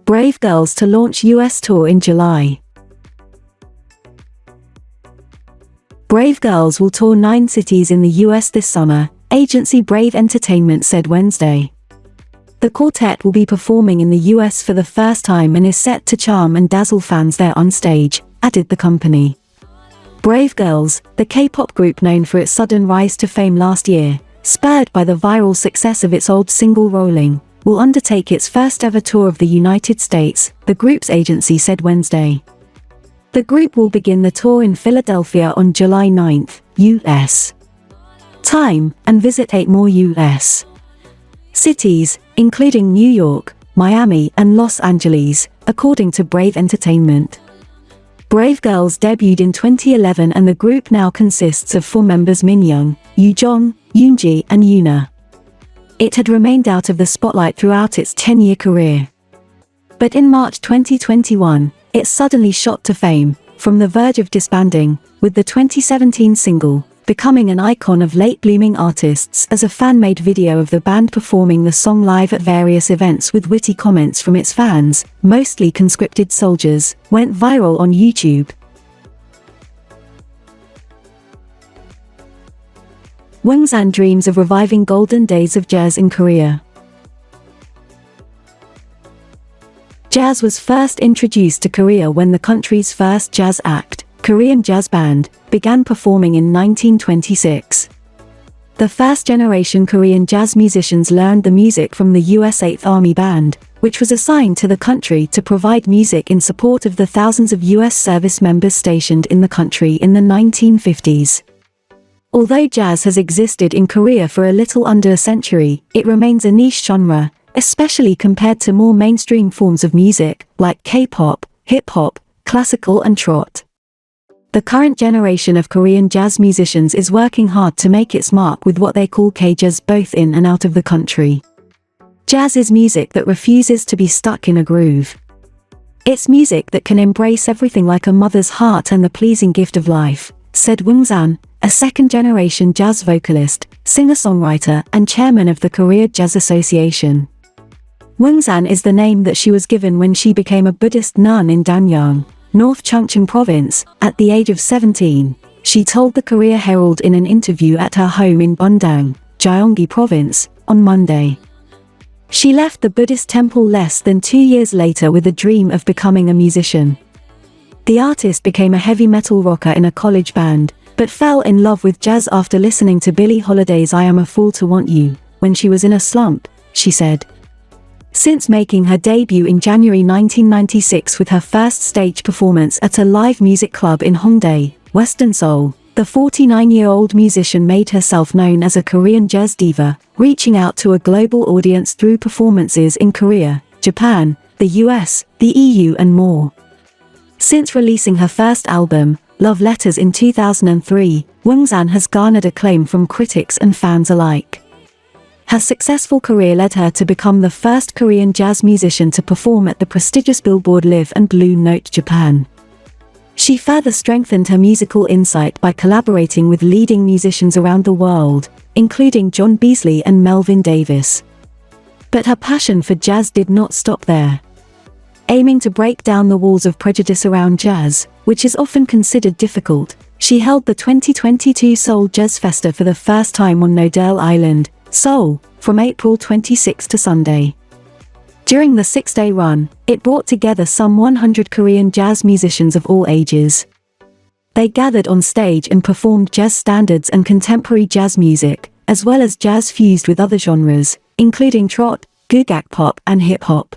Brave Girls to launch US tour in July. Brave Girls will tour 9 cities in the US this summer, agency Brave Entertainment said Wednesday. The quartet will be performing in the US for the first time and is set to charm and dazzle fans there on stage, added the company. Brave Girls, the K-pop group known for its sudden rise to fame last year, spurred by the viral success of its old single Rolling, will undertake its first ever tour of the United States, the group's agency said Wednesday. The group will begin the tour in Philadelphia on July 9, U.S. time, and visit 8 more U.S. cities, including New York, Miami, and Los Angeles, according to Brave Entertainment. Brave Girls debuted in 2011 and the group now consists of 4 members: Minyoung, Yoon, Yoonji, and Youna. It had remained out of the spotlight throughout its 10-year career. But in March 2021, it suddenly shot to fame, from the verge of disbanding, with the 2017 single, becoming an icon of late-blooming artists as a fan-made video of the band performing the song live at various events with witty comments from its fans, mostly conscripted soldiers, went viral on YouTube. Woongsan dreams of reviving golden days of jazz in Korea. Jazz was first introduced to Korea when the country's first jazz act, Korean Jazz Band, began performing in 1926. The first-generation Korean jazz musicians learned the music from the U.S. 8th Army Band, which was assigned to the country to provide music in support of the thousands of U.S. service members stationed in the country in the 1950s. Although jazz has existed in Korea for a little under a century, it remains a niche genre, especially compared to more mainstream forms of music, like K-pop, hip-hop, classical and trot. The current generation of Korean jazz musicians is working hard to make its mark with what they call K-jazz, both in and out of the country. Jazz is music that refuses to be stuck in a groove. It's music that can embrace everything like a mother's heart and the pleasing gift of life, said Woongsan, a second-generation jazz vocalist, singer-songwriter and chairman of the Korea Jazz Association. Woongsan is the name that she was given when she became a Buddhist nun in Danyang, North Chungcheong Province, at the age of 17, she told the Korea Herald in an interview at her home in Bundang, Gyeonggi Province, on Monday. She left the Buddhist temple less than 2 years later with a dream of becoming a musician. The artist became a heavy metal rocker in a college band, but fell in love with jazz after listening to Billie Holiday's I Am a Fool to Want You, when she was in a slump, she said. Since making her debut in January 1996 with her first stage performance at a live music club in Hongdae, Western Seoul, the 49-year-old musician made herself known as a Korean jazz diva, reaching out to a global audience through performances in Korea, Japan, the US, the EU and more. Since releasing her first album, Love Letters in 2003, Woongsan has garnered acclaim from critics and fans alike. Her successful career led her to become the first Korean jazz musician to perform at the prestigious Billboard Live and Blue Note Japan. She further strengthened her musical insight by collaborating with leading musicians around the world, including John Beasley and Melvin Davis. But her passion for jazz did not stop there. Aiming to break down the walls of prejudice around jazz, which is often considered difficult, she held the 2022 Seoul Jazz Festa for the first time on Nodell Island, Seoul, from April 26 to Sunday. During the 6-day run, it brought together some 100 Korean jazz musicians of all ages. They gathered on stage and performed jazz standards and contemporary jazz music, as well as jazz fused with other genres, including trot, gugak pop and hip-hop.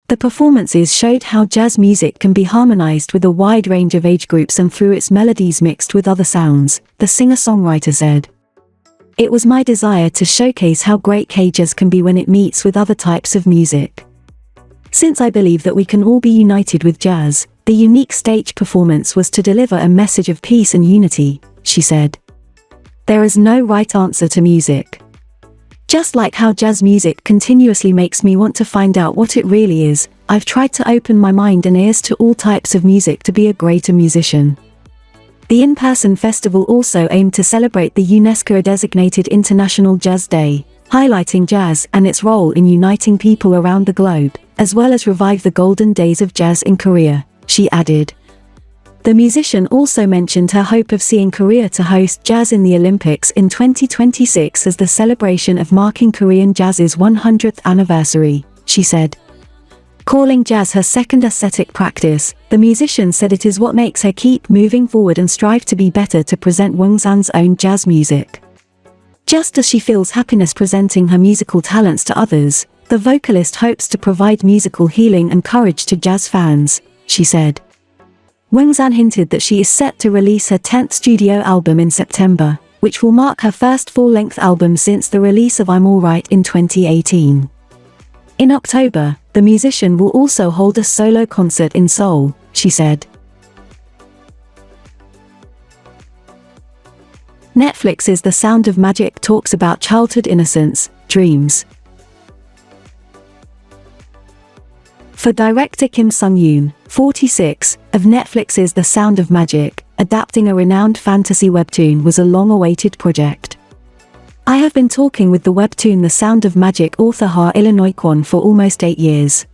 The performances showed how jazz music can be harmonized with a wide range of age groups and through its melodies mixed with other sounds, the singer-songwriter said. It was my desire to showcase how great K-jazz can be when it meets with other types of music. Since I believe that we can all be united with jazz, the unique stage performance was to deliver a message of peace and unity, she said. There is no right answer to music. Just like how jazz music continuously makes me want to find out what it really is, I've tried to open my mind and ears to all types of music to be a greater musician. The in-person festival also aimed to celebrate the UNESCO-designated International Jazz Day, highlighting jazz and its role in uniting people around the globe, as well as revive the golden days of jazz in Korea, she added. The musician also mentioned her hope of seeing Korea to host jazz in the Olympics in 2026 as the celebration of marking Korean jazz's 100th anniversary, she said. Calling jazz her second aesthetic practice, the musician said it is what makes her keep moving forward and strive to be better to present Woongsan's own jazz music. Just as she feels happiness presenting her musical talents to others, the vocalist hopes to provide musical healing and courage to jazz fans, she said. Woongsan hinted that she is set to release her 10th studio album in September, which will mark her first full-length album since the release of I'm Alright in 2018. In October, the musician will also hold a solo concert in Seoul, she said. Netflix's The Sound of Magic talks about childhood innocence, dreams. For director Kim Sung-yoon, 46, of Netflix's The Sound of Magic, adapting a renowned fantasy webtoon was a long-awaited project. I have been talking with the webtoon The Sound of Magic author Ha Illinois Kwon for almost 8 years.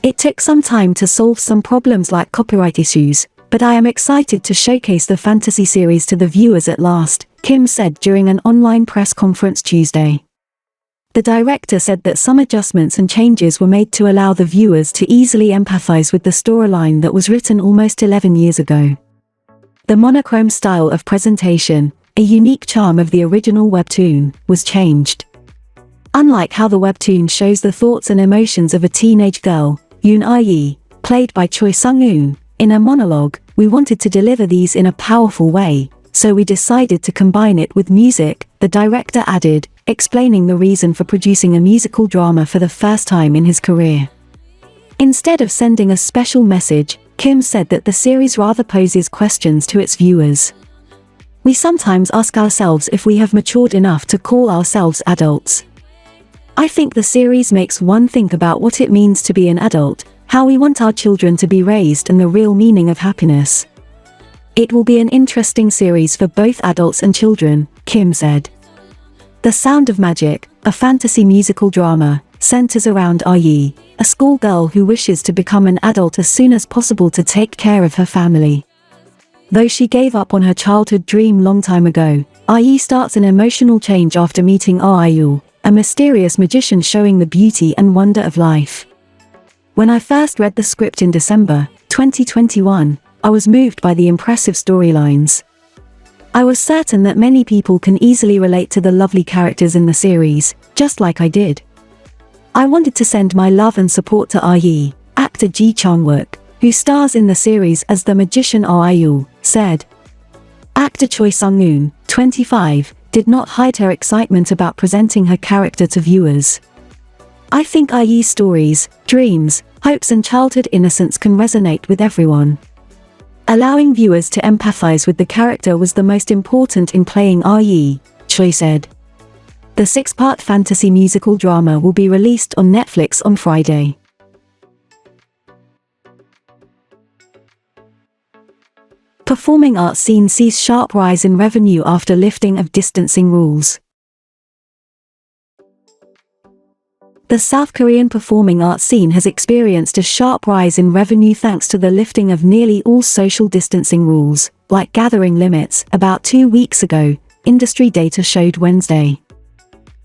It took some time to solve some problems like copyright issues, but I am excited to showcase the fantasy series to the viewers at last, Kim said during an online press conference Tuesday. The director said that some adjustments and changes were made to allow the viewers to easily empathize with the storyline that was written almost 11 years ago. The monochrome style of presentation, a unique charm of the original webtoon, was changed. Unlike how the webtoon shows the thoughts and emotions of a teenage girl, Youn, played by Choi Sung-eun, in a monologue, we wanted to deliver these in a powerful way, so we decided to combine it with music, the director added, explaining the reason for producing a musical drama for the first time in his career. Instead of sending a special message, Kim said that the series rather poses questions to its viewers. We sometimes ask ourselves if we have matured enough to call ourselves adults. I think the series makes one think about what it means to be an adult, how we want our children to be raised and the real meaning of happiness. It will be an interesting series for both adults and children, Kim said. The Sound of Magic, a fantasy musical drama, centers around Yi, a schoolgirl who wishes to become an adult as soon as possible to take care of her family. Though she gave up on her childhood dream long time ago, Yi starts an emotional change after meeting Ayu, a mysterious magician showing the beauty and wonder of life. When I first read the script in December 2021, I was moved by the impressive storylines. I was certain that many people can easily relate to the lovely characters in the series, just like I did. I wanted to send my love and support to Yi, actor Ji Chang-wook, who stars in the series as the magician Ayu, said. Actor Choi Sung-eun, 25, did not hide her excitement about presenting her character to viewers. I think Yi's stories, dreams, hopes and childhood innocence can resonate with everyone. Allowing viewers to empathize with the character was the most important in playing Yi, Choi said. The 6-part fantasy musical drama will be released on Netflix on Friday. Performing arts scene sees sharp rise in revenue after lifting of distancing rules. The South Korean performing arts scene has experienced a sharp rise in revenue thanks to the lifting of nearly all social distancing rules, like gathering limits, about 2 weeks ago, industry data showed Wednesday.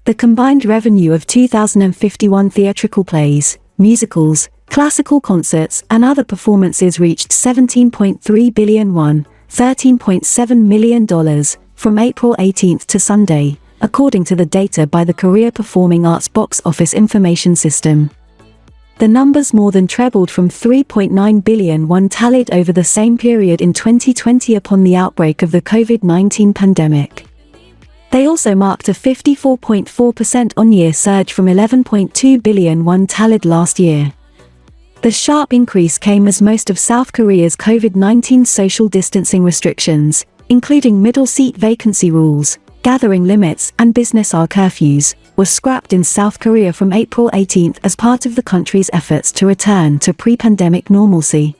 The combined revenue of 2,051 theatrical plays, musicals, classical concerts and other performances reached 17.3 billion won, $13.7 million, from April 18 to Sunday, according to the data by the Korea Performing Arts Box Office Information System. The numbers more than trebled from 3.9 billion won tallied over the same period in 2020 upon the outbreak of the COVID-19 pandemic. They also marked a 54.4% on-year surge from 11.2 billion won tallied last year. The sharp increase came as most of South Korea's COVID-19 social distancing restrictions, including middle seat vacancy rules, gathering limits and business hour curfews, were scrapped in South Korea from April 18 as part of the country's efforts to return to pre-pandemic normalcy.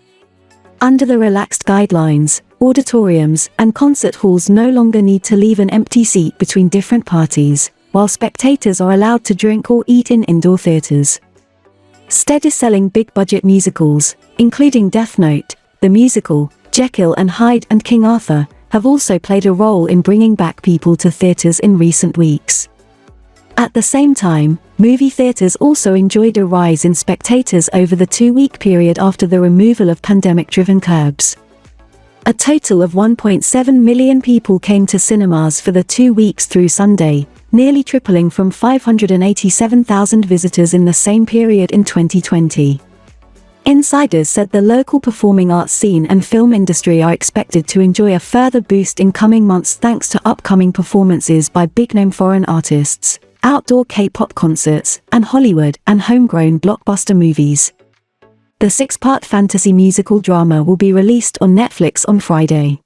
Under the relaxed guidelines, auditoriums and concert halls no longer need to leave an empty seat between different parties, while spectators are allowed to drink or eat in indoor theaters. Steady-selling big-budget musicals, including Death Note, the musical, Jekyll and Hyde and King Arthur, have also played a role in bringing back people to theaters in recent weeks. At the same time, movie theaters also enjoyed a rise in spectators over the 2-week period after the removal of pandemic-driven curbs. A total of 1.7 million people came to cinemas for the 2 weeks through Sunday, nearly tripling from 587,000 visitors in the same period in 2020. Insiders said the local performing arts scene and film industry are expected to enjoy a further boost in coming months thanks to upcoming performances by big-name foreign artists, outdoor K-pop concerts, and Hollywood and homegrown blockbuster movies. The 6-part fantasy musical drama will be released on Netflix on Friday.